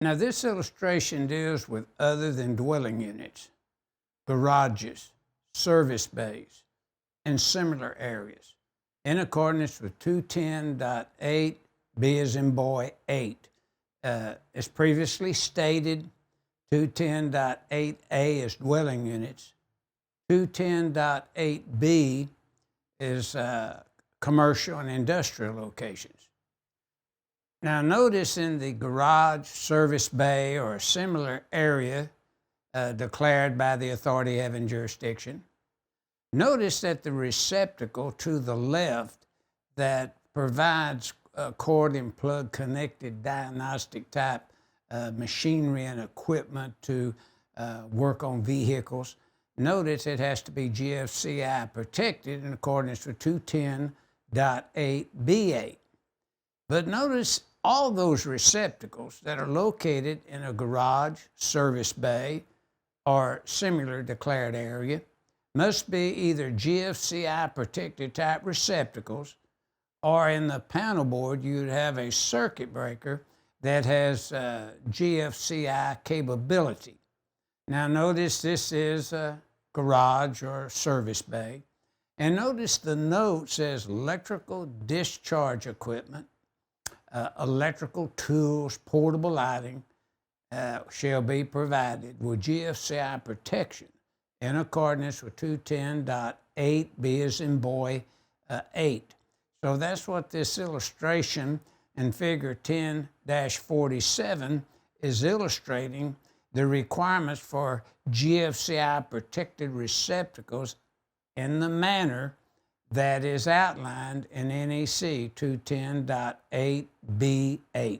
Now, this illustration deals with other than dwelling units, garages, service bays, and similar areas in accordance with 210.8 B as in boy 8. As previously stated, 210.8A is dwelling units. 210.8B is commercial and industrial locations. Now notice in the garage, service bay, or a similar area declared by the authority having jurisdiction, notice that the receptacle to the left that provides cord and plug connected diagnostic type machinery and equipment to work on vehicles, notice it has to be GFCI protected in accordance with 210.8B8. But notice all those receptacles that are located in a garage, service bay, or similar declared area must be either GFCI protected type receptacles, or in the panel board you'd have a circuit breaker that has GFCI capability. Now notice this is a garage or service bay, and notice the note says electrical discharge equipment, electrical tools, portable lighting shall be provided with GFCI protection in accordance with 210.8 B as in boy 8. So that's what this illustration in figure 10-47 is illustrating, the requirements for GFCI protected receptacles in the manner that is outlined in NEC 210.8B8.